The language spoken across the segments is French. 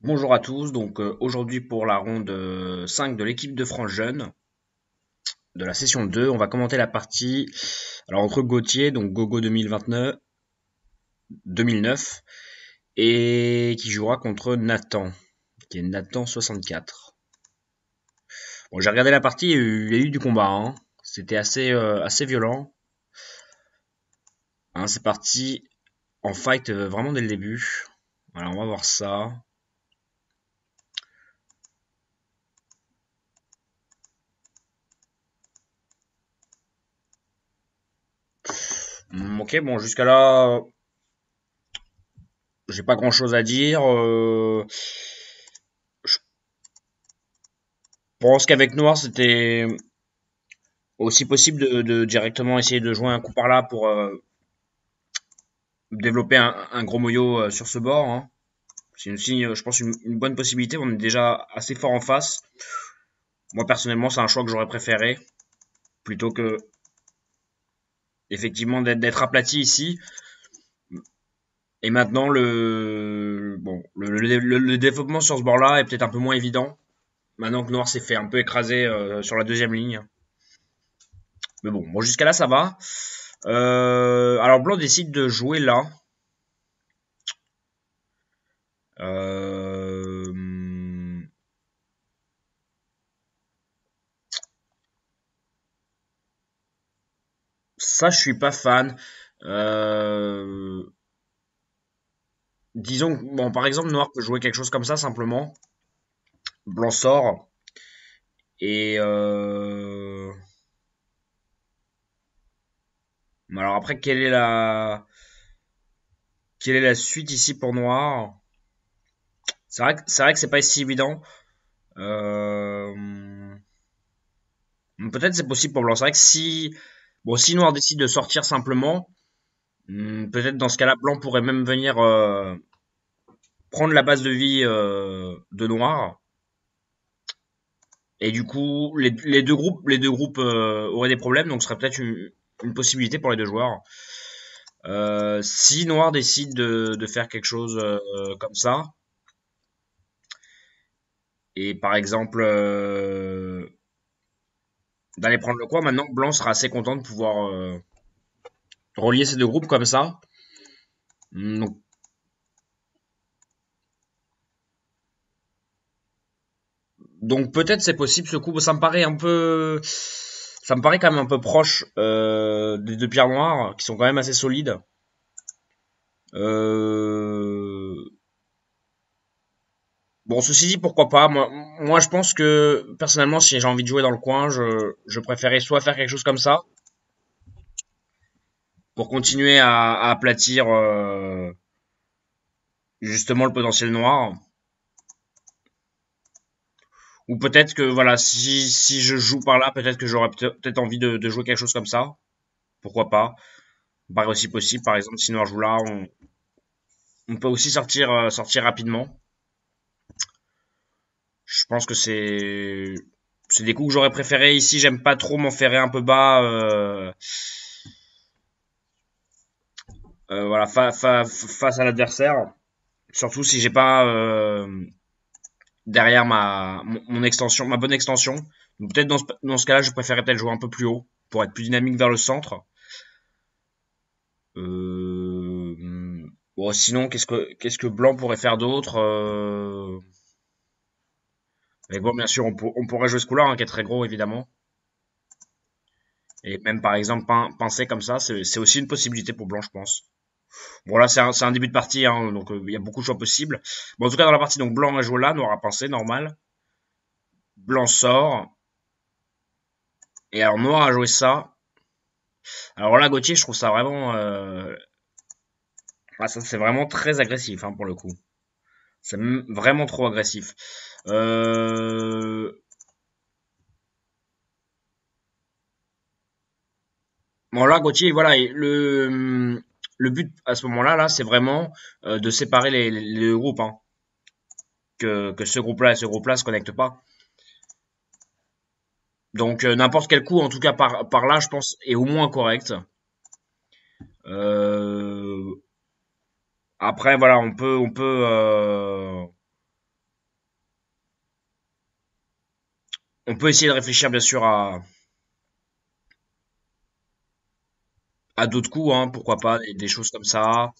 Bonjour à tous, donc aujourd'hui pour la ronde 5 de l'équipe de France Jeune, de la session 2, on va commenter la partie alors entre Gauthier, donc Gogo 2009, et qui jouera contre Nathan, qui est Nathan 64. Bon, j'ai regardé la partie, il y a eu du combat, hein. C'était assez violent. Hein, c'est parti en fight vraiment dès le début. Alors on va voir ça. Ok, bon jusqu'à là, j'ai pas grand chose à dire. Je pense qu'avec Noir, c'était aussi possible de directement essayer de jouer un coup par là pour développer un gros moyo sur ce bord. Hein. C'est aussi, je pense, une bonne possibilité. On est déjà assez fort en face. Moi, personnellement, c'est un choix que j'aurais préféré plutôt que effectivement d'être aplati ici. Et maintenant, le développement sur ce bord-là est peut-être un peu moins évident. Maintenant que Noir s'est fait un peu écraser sur la deuxième ligne. Mais bon, jusqu'à là, ça va. Alors Blanc décide de jouer là. Euh, Ça, je suis pas fan. Euh, Disons, bon, par exemple, Noir peut jouer quelque chose comme ça simplement. Blanc sort et alors après, quelle est la suite ici pour Noir? C'est vrai que c'est pas si évident. Euh, Peut-être c'est possible pour Blanc. C'est vrai que si Noir décide de sortir simplement, peut-être dans ce cas-là, Blanc pourrait même venir prendre la base de vie de Noir. Et du coup, les deux groupes auraient des problèmes, donc ce serait peut-être une possibilité pour les deux joueurs. Si Noir décide de faire quelque chose comme ça, et par exemple d'aller prendre le coin, maintenant Blanc sera assez content de pouvoir relier ces deux groupes comme ça. Donc, donc peut-être c'est possible ce coup. Ça me paraît quand même un peu proche des deux pierres noires qui sont quand même assez solides. Euh, Bon, ceci dit, pourquoi pas. Moi, je pense que personnellement, si j'ai envie de jouer dans le coin, je préférais soit faire quelque chose comme ça pour continuer à aplatir justement le potentiel noir, ou peut-être que voilà, si je joue par là, peut-être que j'aurais peut-être envie de jouer quelque chose comme ça. Pourquoi pas? Ça paraît aussi possible. Par exemple, si noir joue là, on peut aussi sortir rapidement. Je pense que c'est des coups que j'aurais préféré ici. J'aime pas trop m'enferrer un peu bas. Voilà, face à l'adversaire. Surtout si j'ai pas derrière mon extension, ma bonne extension. Donc peut-être dans ce cas-là, je préférerais peut-être jouer un peu plus haut pour être plus dynamique vers le centre. Bon, sinon, qu'est-ce que Blanc pourrait faire d'autre Mais bon, bien sûr, on pourrait jouer ce coup-là, hein, qui est très gros, évidemment. Et même, par exemple, pincer comme ça, c'est aussi une possibilité pour Blanc, je pense. Bon, là, c'est un début de partie, hein, donc il y a beaucoup de choix possibles. Bon, en tout cas, dans la partie, donc Blanc a joué là, Noir a pincé, normal. Blanc sort. Et alors, Noir a joué ça. Alors là, Gauthier, je trouve ça vraiment... ça, c'est vraiment très agressif, hein, pour le coup. C'est vraiment trop agressif. Euh... Bon, là, Gauthier, voilà, le but à ce moment-là, là, c'est vraiment de séparer les deux groupes. Hein. Que ce groupe-là et ce groupe-là se connectent pas. Donc, n'importe quel coup, en tout cas par là, je pense, est au moins correct. Euh, Après, voilà, on peut On peut essayer de réfléchir bien sûr à d'autres coups, hein, pourquoi pas, des choses comme ça.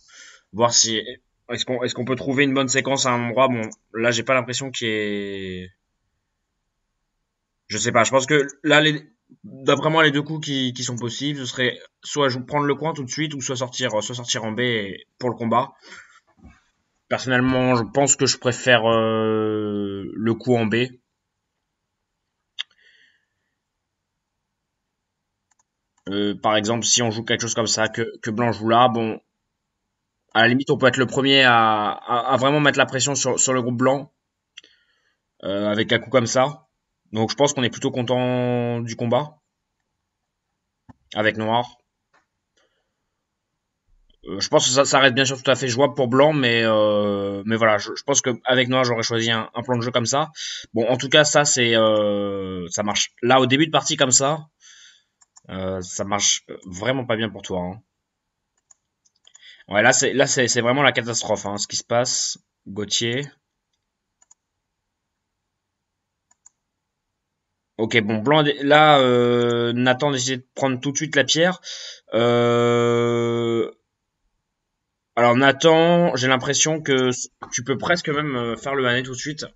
Voir si est-ce qu'on peut trouver une bonne séquence à un endroit. Bon, là j'ai pas l'impression qu'il y ait. Je sais pas, je pense que là d'après moi les deux coups qui sont possibles, ce serait soit prendre le coin tout de suite ou soit sortir en B pour le combat. Personnellement, je pense que je préfère le coup en B. Par exemple, si on joue quelque chose comme ça, que blanc joue là, bon, à la limite, on peut être le premier à vraiment mettre la pression sur le groupe blanc avec un coup comme ça. Donc je pense qu'on est plutôt content du combat avec noir. Je pense que ça reste bien sûr tout à fait jouable pour blanc, mais voilà, je pense qu'avec noir j'aurais choisi un plan de jeu comme ça. Bon, en tout cas, ça marche. Là, au début de partie comme ça marche vraiment pas bien pour toi, hein. Ouais, là c'est vraiment la catastrophe, hein, ce qui se passe. Gauthier. Ok, bon, blanc, là, Nathan décide de prendre tout de suite la pierre. Euh, alors Nathan, j'ai l'impression que tu peux presque même faire le manet tout de suite.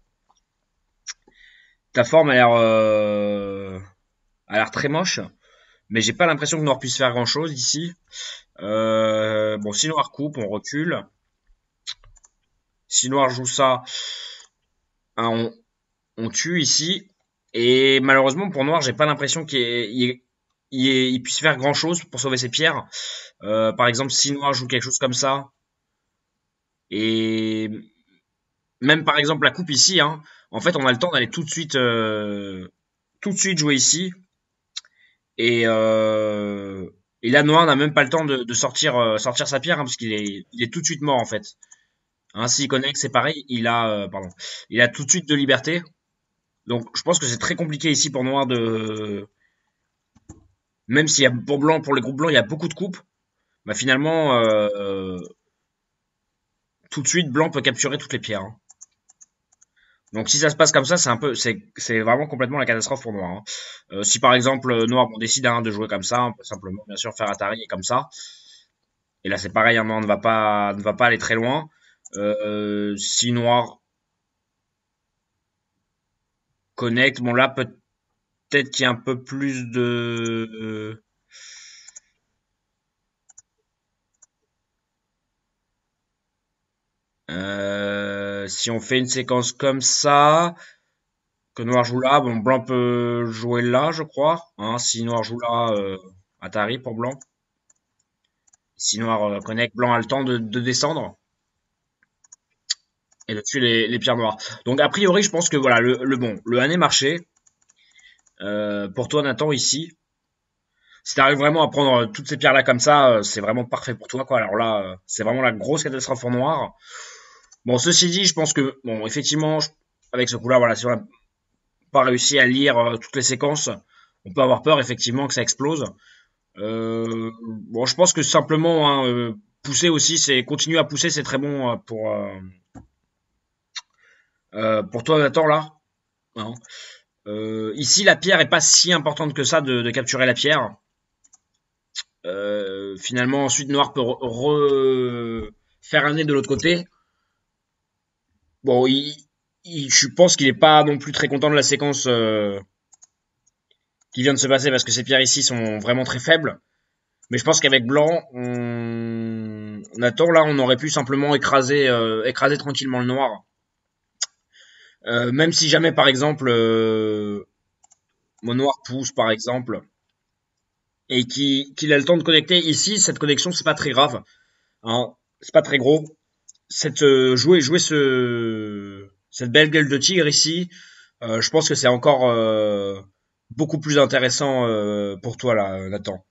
Ta forme a l'air très moche, mais j'ai pas l'impression que Noir puisse faire grand chose ici. Bon, si Noir coupe, on recule. Si Noir joue ça, hein, on tue ici. Et malheureusement pour Noir, j'ai pas l'impression qu'il puisse faire grand chose pour sauver ses pierres. Par exemple, si Noir joue quelque chose comme ça, et même par exemple la coupe ici, hein, en fait on a le temps d'aller tout de suite jouer ici. Et, euh, et là Noir n'a même pas le temps de sortir sa pierre, hein, parce qu'il est tout de suite mort en fait. Hein, s'il connecte, c'est pareil, il a tout de suite de liberté. Donc je pense que c'est très compliqué ici pour Noir de. Même s'il y a pour les groupes blancs, il y a beaucoup de coupes, bah finalement, tout de suite, blanc peut capturer toutes les pierres, hein. Donc si ça se passe comme ça, c'est vraiment complètement la catastrophe pour Noir, hein. Si par exemple Noir on décide, hein, de jouer comme ça, on peut simplement bien sûr faire Atari et comme ça. Et là c'est pareil, hein, Noir ne va pas aller très loin. Si Noir connecte, bon là peut-être qu'il y a un peu plus de. Si on fait une séquence comme ça, que Noir joue là, bon, Blanc peut jouer là, je crois. Hein, si Noir joue là, Atari pour Blanc. Si Noir connecte, Blanc a le temps de descendre et de tuer les pierres noires. Donc a priori, je pense que voilà, le année marché. Pour toi, Nathan, ici, si t'arrives vraiment à prendre toutes ces pierres là comme ça, c'est vraiment parfait pour toi, quoi. Alors là, c'est vraiment la grosse catastrophe en noir. Bon, ceci dit, je pense que, bon, effectivement, avec ce coup-là, voilà, si on n'a pas réussi à lire toutes les séquences, on peut avoir peur effectivement que ça explose. Bon, je pense que simplement, hein, pousser aussi, c'est continuer à pousser, c'est très bon pour toi, Nathan, là. Hein. Ici, la pierre est pas si importante que ça de capturer la pierre. Finalement, ensuite, Noir peut faire un nez de l'autre côté. Bon, je pense qu'il est pas non plus très content de la séquence qui vient de se passer parce que ces pierres ici sont vraiment très faibles. Mais je pense qu'avec blanc, on attend là, on aurait pu simplement écraser tranquillement le noir. Même si jamais, par exemple, mon noir pousse, par exemple, et qu'il a le temps de connecter ici, cette connexion, c'est pas très grave, hein, c'est pas très gros. Jouer cette belle gueule de tigre ici, je pense que c'est encore beaucoup plus intéressant pour toi là, Nathan.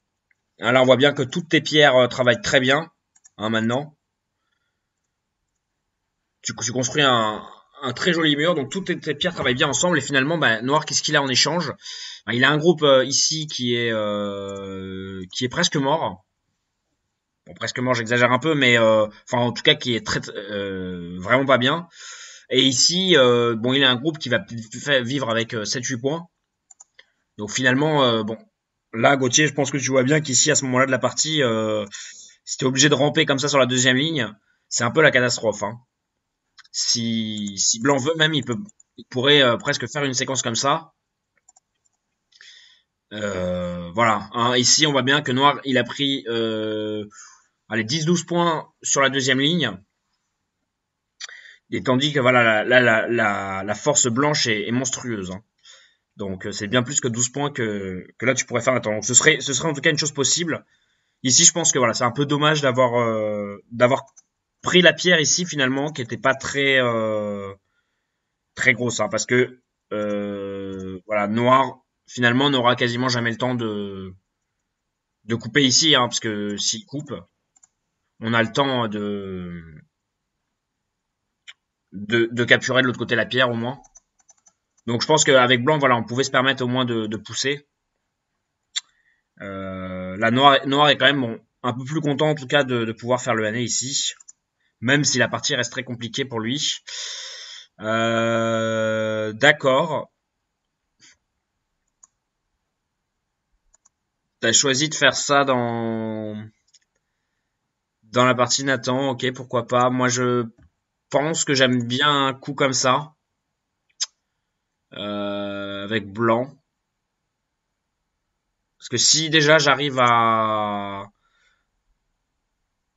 Hein, là, on voit bien que toutes tes pierres travaillent très bien, hein, maintenant. Tu construis un très joli mur, donc toutes tes pierres travaillent bien ensemble, et finalement, bah, Noir, qu'est-ce qu'il a en échange? Bah, il a un groupe ici qui est presque mort. Bon, presque mort, j'exagère un peu, mais enfin, en tout cas, qui est vraiment pas bien. Et ici, bon, il a un groupe qui va vivre avec 7-8 points. Donc finalement, bon, là, Gauthier, je pense que tu vois bien qu'ici, à ce moment-là de la partie, si t'es obligé de ramper comme ça sur la deuxième ligne, c'est un peu la catastrophe, hein. Si Blanc veut même, il pourrait presque faire une séquence comme ça. Voilà, hein. Ici, on voit bien que Noir, il a pris allez, 10-12 points sur la deuxième ligne. Et tandis que voilà, la force blanche est monstrueuse, hein. Donc c'est bien plus que 12 points que là tu pourrais faire attends. Donc ce serait en tout cas une chose possible. Ici, je pense que voilà, c'est un peu dommage d'avoir pris la pierre ici finalement, qui était pas très grosse, hein, parce que voilà, Noir finalement n'aura quasiment jamais le temps de couper ici, hein, parce que s'il coupe, on a le temps de capturer de l'autre côté la pierre au moins. Donc je pense qu'avec Blanc, voilà, on pouvait se permettre au moins de pousser. La Noir est quand même bon, un peu plus content en tout cas de pouvoir faire le année ici, même si la partie reste très compliquée pour lui. D'accord. T'as choisi de faire ça dans la partie Nathan, ok, pourquoi pas. Moi, je pense que j'aime bien un coup comme ça, avec Blanc. Parce que si déjà j'arrive à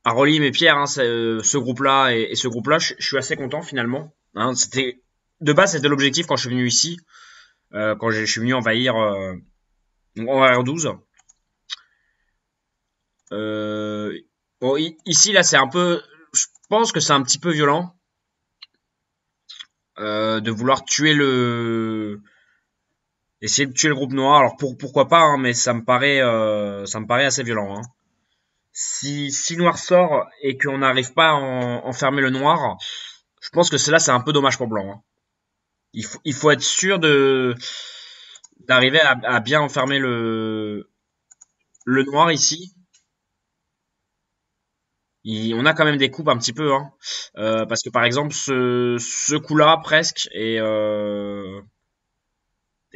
relier mes pierres, hein, ce groupe-là et ce groupe-là, je suis assez content finalement. Hein, de base, c'était l'objectif quand je suis venu ici, quand je suis venu envahir en R12. Euh, bon, ici là, c'est un peu, je pense que c'est un petit peu violent de vouloir essayer de tuer le groupe noir. Alors pourquoi pas, hein, mais ça me paraît assez violent, hein. Si Noir sort et qu'on n'arrive pas à enfermer le Noir, je pense que cela c'est un peu dommage pour Blanc, hein. Il faut être sûr d'arriver à bien enfermer le Noir ici. On a quand même des coupes un petit peu, hein. Parce que par exemple ce coup-là presque est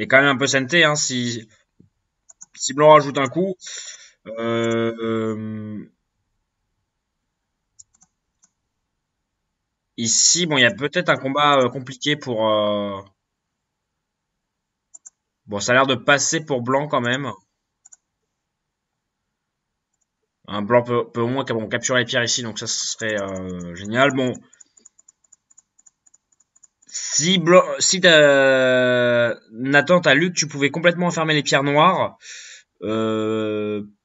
quand même un peu senté, hein. Si Blanc rajoute un coup, euh, euh, ici bon il y a peut-être un combat compliqué pour bon ça a l'air de passer pour Blanc quand même. Un Blanc peut au moins bon, capturer les pierres ici, donc ça ce serait génial. Bon, si Nathan, t'as lu que tu pouvais complètement enfermer les pierres noires,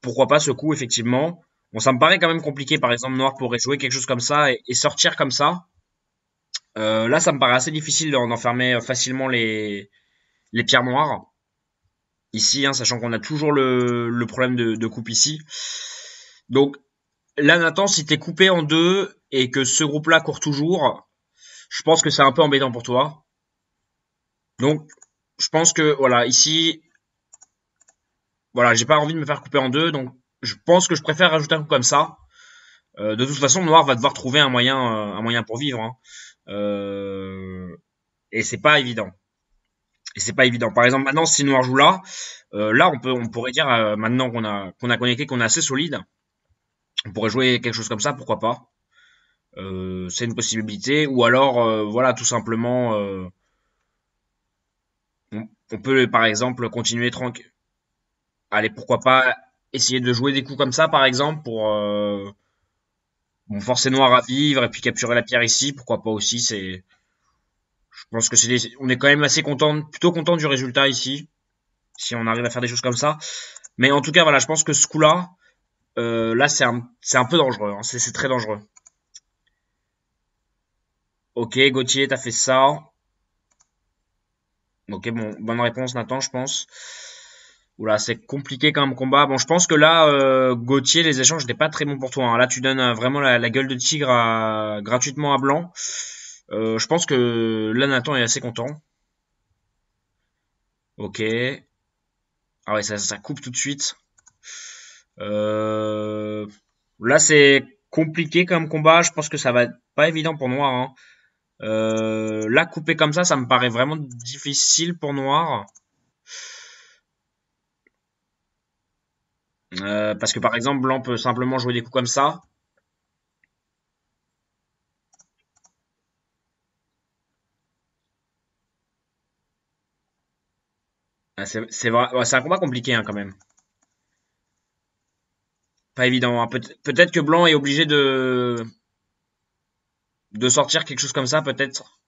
pourquoi pas ce coup, effectivement. Bon, ça me paraît quand même compliqué, par exemple, Noir pourrait jouer quelque chose comme ça et sortir comme ça. Là, ça me paraît assez difficile d'enfermer facilement les pierres noires. Ici, hein, sachant qu'on a toujours le problème de coupe ici. Donc, là, Nathan, si t'es coupé en deux et que ce groupe-là court toujours, je pense que c'est un peu embêtant pour toi. Donc, je pense que, voilà, ici, voilà, j'ai pas envie de me faire couper en deux, donc je pense que je préfère rajouter un coup comme ça. De toute façon, Noir va devoir trouver un moyen pour vivre, hein. Euh, et c'est pas évident. Et c'est pas évident. Par exemple, maintenant, si Noir joue là, là, on pourrait dire maintenant qu'on a connecté, qu'on est assez solide, on pourrait jouer quelque chose comme ça, pourquoi pas. C'est une possibilité. Ou alors, voilà, tout simplement, on peut par exemple continuer tranquille. Allez, pourquoi pas essayer de jouer des coups comme ça, par exemple, pour bon, forcer Noir à vivre et puis capturer la pierre ici, pourquoi pas aussi. Je pense que on est quand même assez content, plutôt content du résultat ici, si on arrive à faire des choses comme ça. Mais en tout cas, voilà, je pense que ce coup-là, là, c'est un peu dangereux, hein, c'est très dangereux. Ok, Gauthier, t'as fait ça. Ok, bon, bonne réponse, Nathan, je pense. Oula, c'est compliqué comme combat. Bon, je pense que là, Gauthier, les échanges n'étaient pas très bons pour toi, hein. Là, tu donnes vraiment la gueule de tigre gratuitement à Blanc. Je pense que là, Nathan est assez content. Ok. Ah ouais, ça coupe tout de suite. Euh, Là, c'est compliqué comme combat. Je pense que ça va être pas évident pour Noir, hein. Là, couper comme ça me paraît vraiment difficile pour Noir. Parce que par exemple, blanc peut simplement jouer des coups comme ça. C'est vrai, ouais, c'est un combat compliqué hein, quand même. Pas évident, hein. Peut-être que blanc est obligé de sortir quelque chose comme ça, peut-être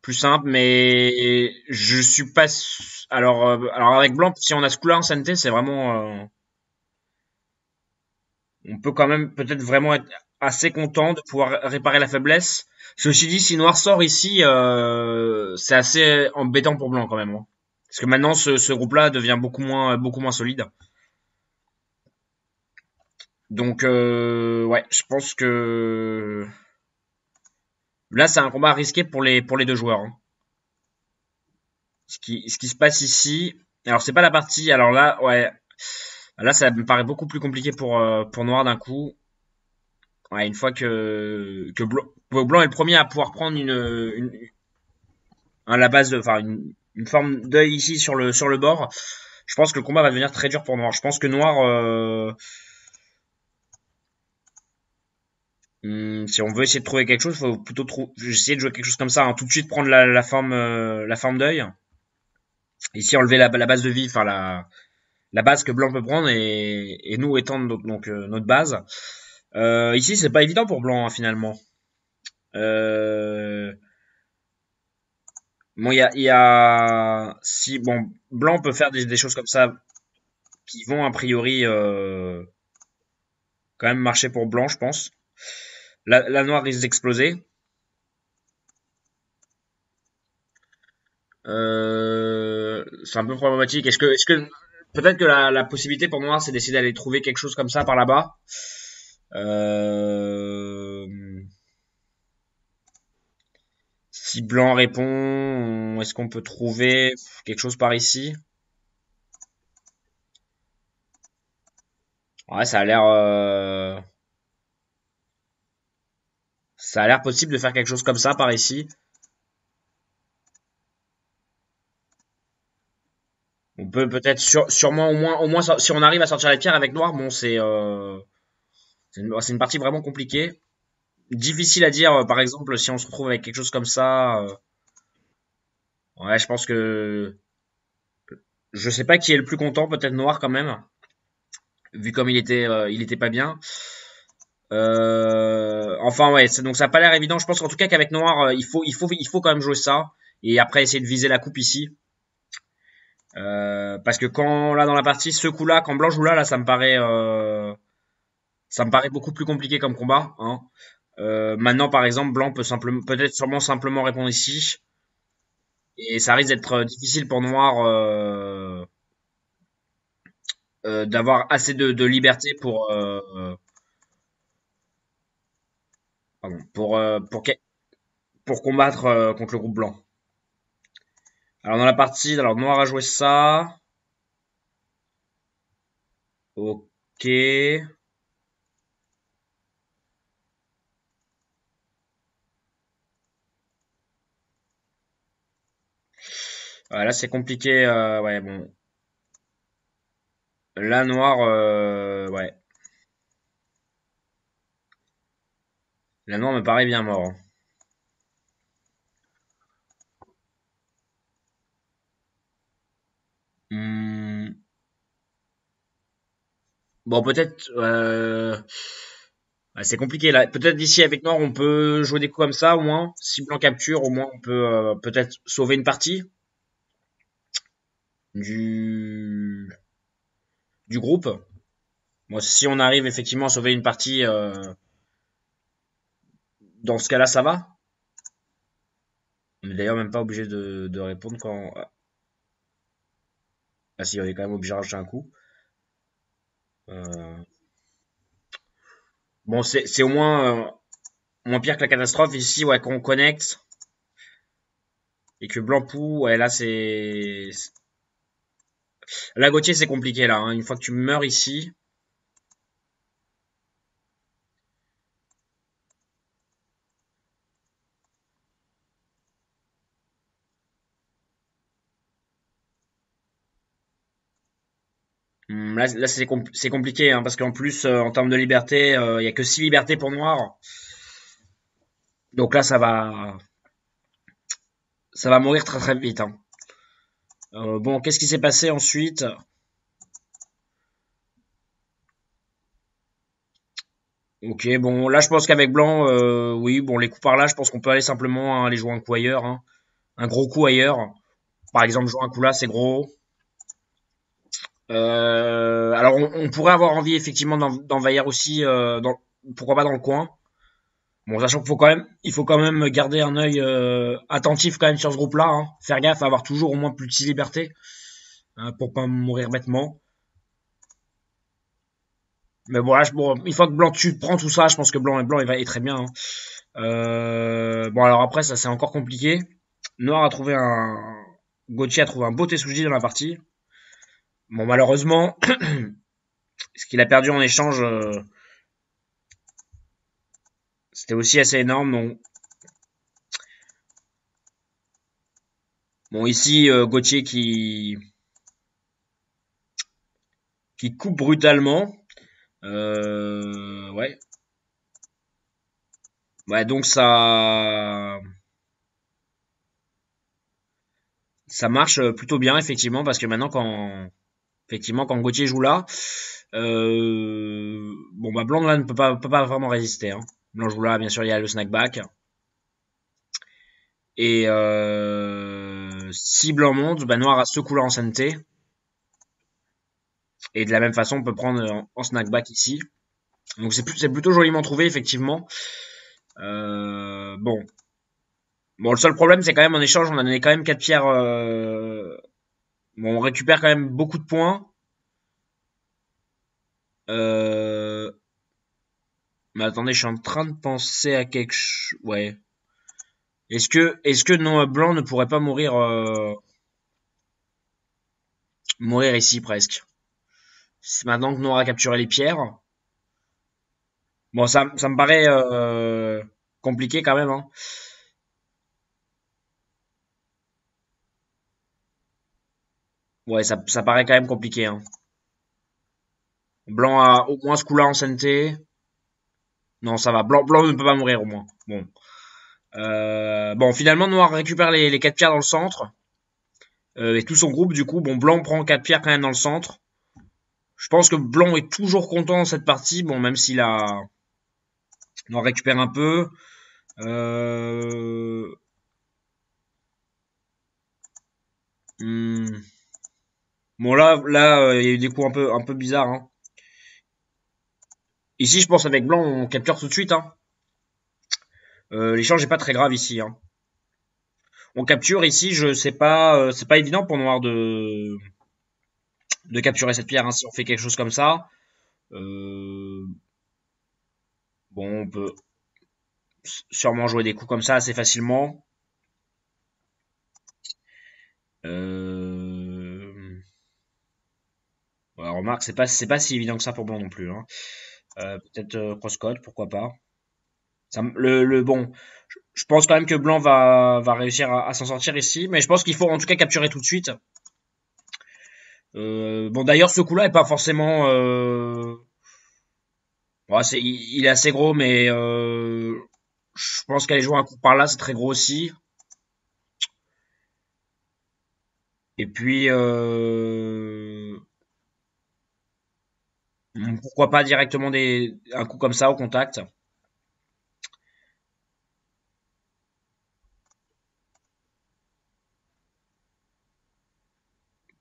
plus simple, mais je suis pas. Alors avec blanc, si on a ce coup-là en santé, c'est vraiment. On peut quand même peut-être vraiment être assez content de pouvoir réparer la faiblesse. Ceci dit, si noir sort ici, c'est assez embêtant pour blanc quand même, hein. Parce que maintenant, ce groupe-là devient beaucoup moins solide. Donc, ouais, je pense que là, c'est un combat risqué pour les deux joueurs, hein. Ce qui se passe ici, alors c'est pas la partie. Alors là, ouais, là, ça me paraît beaucoup plus compliqué pour Noir d'un coup. Ouais, une fois que Blanc est le premier à pouvoir prendre la base enfin une forme d'œil ici sur le bord, je pense que le combat va devenir très dur pour Noir. Je pense que Noir, si on veut essayer de trouver quelque chose, faut plutôt essayer de jouer quelque chose comme ça, hein. Tout de suite prendre la forme d'œil. Ici enlever la base de vie, enfin la base que Blanc peut prendre et nous étendre notre base. Ici c'est pas évident pour Blanc hein, finalement. Euh, Bon, si bon, Blanc peut faire des choses comme ça qui vont a priori quand même marcher pour Blanc, je pense. La Noire risque d'exploser. C'est un peu problématique. Est-ce que peut-être que la possibilité pour Noir, c'est d'essayer d'aller trouver quelque chose comme ça par là-bas. Euh, Si Blanc répond, est-ce qu'on peut trouver quelque chose par ici? Ouais, ça a l'air possible de faire quelque chose comme ça par ici. On peut peut-être sûrement au moins si on arrive à sortir les pierres avec noir, bon c'est une partie vraiment compliquée, difficile à dire. Par exemple, si on se retrouve avec quelque chose comme ça, ouais, je pense que je sais pas qui est le plus content, peut-être noir quand même, vu comme il était pas bien. Enfin ouais, donc ça a pas l'air évident. Je pense qu'en tout cas qu'avec noir, il faut quand même jouer ça et après essayer de viser la coupe ici. Parce que quand là dans la partie, ce coup-là, quand blanc joue là, ça me paraît beaucoup plus compliqué comme combat, hein. Maintenant, par exemple, blanc peut simplement, peut-être sûrement simplement répondre ici, et ça risque d'être difficile pour noir d'avoir assez de liberté pardon, pour combattre contre le groupe blanc. Alors dans la partie, alors noir a joué ça, ok. Là c'est compliqué, ouais bon. Là noir, ouais, la noire me paraît bien mort, hein. Hmm, bon peut-être. Ouais, c'est compliqué là. Peut-être d'ici avec Noir, on peut jouer des coups comme ça au moins. Si Blanc capture, au moins on peut peut-être sauver une partie du, du groupe. Moi, si on arrive effectivement à sauver une partie, dans ce cas-là, ça va. On est d'ailleurs même pas obligé de répondre quand. Ah si, on est quand même obligé de rajouter un coup. Euh, Bon, c'est au moins pire que la catastrophe ici, ouais, qu'on connecte et que Blanc pou, ouais, là c'est. Là, Gauthier, c'est compliqué là, hein. Une fois que tu meurs ici, Là c'est compliqué, hein, parce qu'en plus, en termes de liberté, il y a que 6 libertés pour noir. Donc là, ça va mourir très très vite, hein. Bon, qu'est-ce qui s'est passé ensuite? Ok, bon, là je pense qu'avec blanc, oui, bon, les coups par là, je pense qu'on peut aller simplement, hein, aller jouer un coup ailleurs, hein. Un gros coup ailleurs. Par exemple, jouer un coup là, c'est gros. Alors, on pourrait avoir envie effectivement d'envahir aussi, pourquoi pas dans le coin. Bon, sachant qu'il faut quand même, il faut quand même garder un œil attentif quand même sur ce groupe-là, hein. Faire gaffe à avoir toujours au moins plus de 6 libertés, hein, pour pas mourir bêtement. Mais bon, là, bon, une fois que blanc tu prends tout ça, je pense que blanc il va est très bien, hein. Bon, alors après, ça c'est encore compliqué. Noir a trouvé un, Gauthier a trouvé un beau Tessuji dans la partie. Bon, malheureusement, ce qu'il a perdu en échange, c'était aussi assez énorme. Donc, bon, ici, Gauthier qui coupe brutalement. Ouais. Ouais, donc ça marche plutôt bien, effectivement, parce que maintenant, quand Gauthier joue là, bon, bah, Blanc, là, ne peut pas vraiment résister, hein. Blanc joue là, bien sûr, il y a le snackback. Et si Blanc monte, bah, Noir a ce coup-là en santé. Et de la même façon, on peut prendre en snackback ici. Donc c'est plutôt joliment trouvé, effectivement. Bon. Bon, le seul problème, c'est quand même en échange, on a donné quand même 4 pierres. Bon, on récupère quand même beaucoup de points. Euh, mais attendez, je suis en train de penser à quelque chose. Ouais. Est-ce que non, Blanc ne pourrait pas mourir ici presque. C'est maintenant que Noir a capturé les pierres. Bon, ça me paraît compliqué quand même, hein. Ouais, ça paraît quand même compliqué, hein. Blanc a au moins ce coup-là en santé. Non, ça va. Blanc ne peut pas mourir au moins. Bon. Bon, finalement, Noir récupère les 4 pierres dans le centre. Et tout son groupe, du coup. Bon, Blanc prend 4 pierres quand même dans le centre. Je pense que Blanc est toujours content dans cette partie. Bon, même s'il a... Noir récupère un peu. Euh... hmm. Bon, là, il y a eu des coups un peu bizarres, hein. Ici, je pense avec Blanc, on capture tout de suite, hein. L'échange est pas très grave ici, hein. On capture ici, je sais pas, c'est pas évident pour Noir de capturer cette pierre, hein, si on fait quelque chose comme ça. Euh, bon, on peut sûrement jouer des coups comme ça assez facilement. Euh, ouais, remarque, c'est pas si évident que ça pour Blanc non plus, hein. Peut-être crosscode, pourquoi pas. Bon, je pense quand même que Blanc va réussir à s'en sortir ici, mais je pense qu'il faut en tout cas capturer tout de suite. Bon, d'ailleurs, ce coup-là est pas forcément. Ouais, il est assez gros, mais je pense qu'aller jouer un coup par là, c'est très gros aussi. Et puis, pourquoi pas directement un coup comme ça au contact.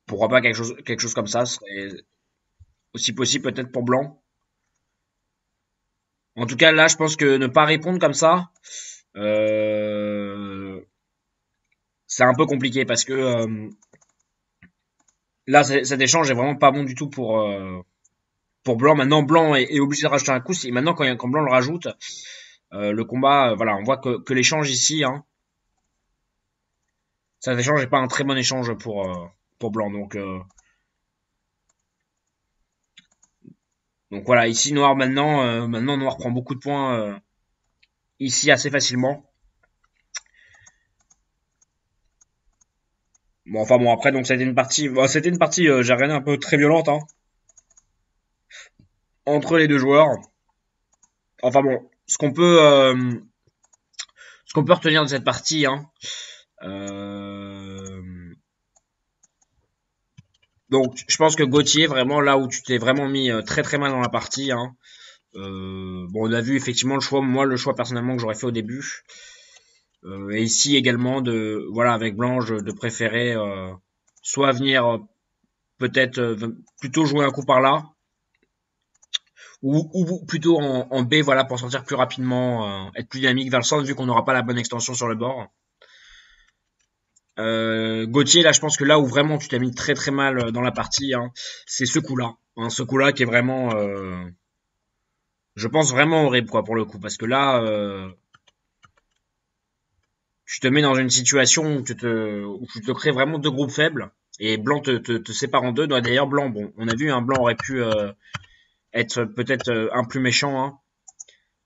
Pourquoi pas quelque chose comme ça serait aussi possible peut-être pour Blanc. En tout cas, là, je pense que ne pas répondre comme ça, euh, c'est un peu compliqué parce que là, cet échange est vraiment pas bon du tout pour Blanc. Maintenant, Blanc est obligé de rajouter un coup. Maintenant, quand Blanc le rajoute, le combat, voilà, on voit que l'échange ici, hein, cet échange n'est pas un très bon échange pour Blanc. Donc voilà, ici Noir maintenant Noir prend beaucoup de points ici assez facilement. Bon, enfin bon, après donc c'était une partie, j'ai regardé un peu très violente, hein. entre les deux joueurs. Enfin bon, ce qu'on peut retenir de cette partie, hein, euh, donc je pense que Gauthier, vraiment là où tu t'es vraiment mis très très mal dans la partie, hein, bon, on a vu effectivement le choix personnellement que j'aurais fait au début. Et ici également voilà, avec Blanche, de préférer soit venir peut-être plutôt jouer un coup par là, ou plutôt en B, voilà, pour sortir plus rapidement, être plus dynamique vers le centre vu qu'on n'aura pas la bonne extension sur le bord. Gauthier, là, je pense que là où vraiment tu t'as mis très très mal dans la partie, hein, c'est ce coup-là. Hein, ce coup-là qui est vraiment, je pense vraiment horrible, quoi, pour le coup, parce que là, tu te mets dans une situation où tu te crées vraiment deux groupes faibles, et Blanc te sépare en deux. D'ailleurs, Blanc, bon, on a vu, hein, Blanc aurait pu être peut-être un plus méchant. Hein.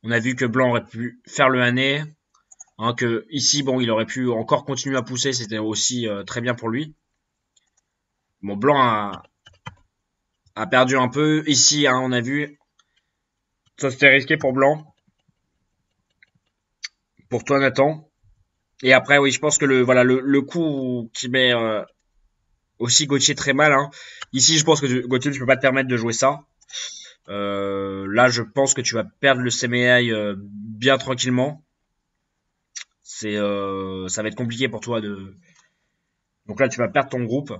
On a vu que Blanc aurait pu faire le Hané, hein, que ici, bon, il aurait pu encore continuer à pousser, c'était aussi très bien pour lui. Bon, Blanc a perdu un peu. Ici, hein, on a vu, ça c'était risqué pour Blanc. Pour toi, Nathan. Et après, oui, je pense que le coup qui met aussi Gauthier très mal. Hein. Ici, je pense que Gauthier, tu peux pas te permettre de jouer ça. Là, je pense que tu vas perdre le CMI bien tranquillement. Ça va être compliqué pour toi de. Donc là, tu vas perdre ton groupe.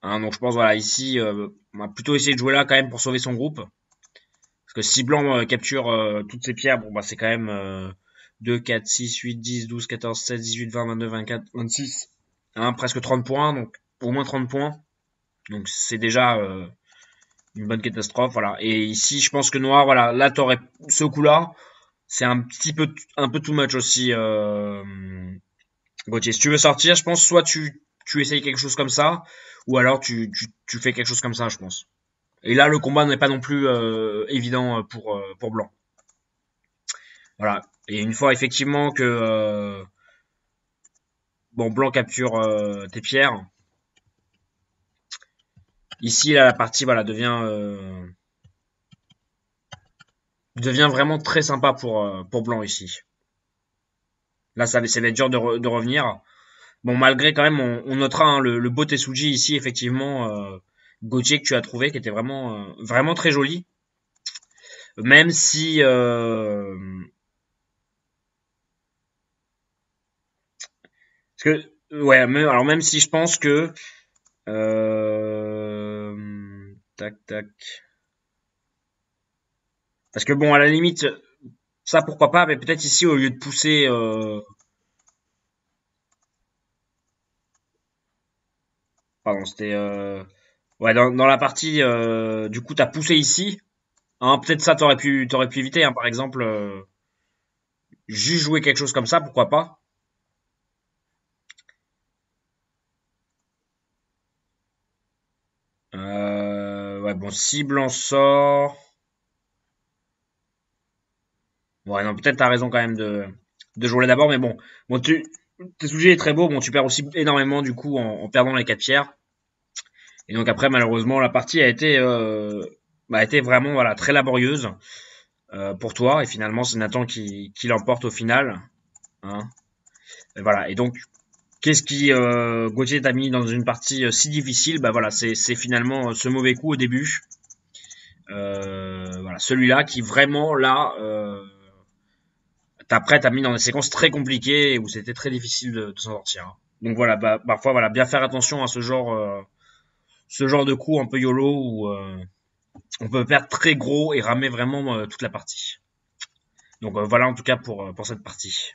Hein, donc je pense, voilà, ici, on va plutôt essayer de jouer là quand même pour sauver son groupe. Parce que si Blanc capture toutes ses pierres, bon bah c'est quand même 2, 4, 6, 8, 10, 12, 14, 16, 18, 20, 22, 24, 26. Hein, presque 30 points, donc au moins 30 points. Donc c'est déjà une bonne catastrophe, voilà. Et ici, je pense que Noir, voilà, là t'aurais ce coup-là, c'est un peu too much aussi, Gauthier. Si tu veux sortir, je pense soit tu essayes quelque chose comme ça, ou alors tu fais quelque chose comme ça, je pense. Et là, le combat n'est pas non plus évident pour Blanc. Voilà. Et une fois effectivement que bon, Blanc capture tes pierres, ici là, la partie voilà devient vraiment très sympa pour Blanc ici. Là, ça va être dur de revenir. Bon, malgré quand même, on notera hein, le beau Tetsuji ici, effectivement, Gauthier que tu as trouvé, qui était vraiment très joli. Même si, parce que, ouais, alors même si je pense que, tac, tac. Parce que bon, à la limite, ça pourquoi pas, mais peut-être ici, au lieu de pousser, pardon, c'était, ouais, dans la partie, du coup, t'as poussé ici. Hein, peut-être ça, t'aurais pu éviter, hein, par exemple, juste jouer quelque chose comme ça, pourquoi pas. Ouais, bon, si Blanc sort, ouais, non, peut-être t'as raison quand même de jouer d'abord, mais bon, bon, tes sujets est très beau, bon, tu perds aussi énormément du coup en perdant les 4 pierres. Et donc après, malheureusement, la partie a été vraiment voilà très laborieuse pour toi. Et finalement, c'est Nathan qui l'emporte au final. Hein. Et voilà. Et donc, qu'est-ce qui Gauthier t'a mis dans une partie si difficile? Bah voilà, c'est finalement ce mauvais coup au début. Voilà, celui-là qui vraiment là, t'as mis dans des séquences très compliquées où c'était très difficile de s'en sortir. Hein. Donc voilà, bah, parfois voilà, bien faire attention à ce genre de coup un peu YOLO où on peut perdre très gros et ramer vraiment toute la partie. Donc voilà en tout cas pour cette partie.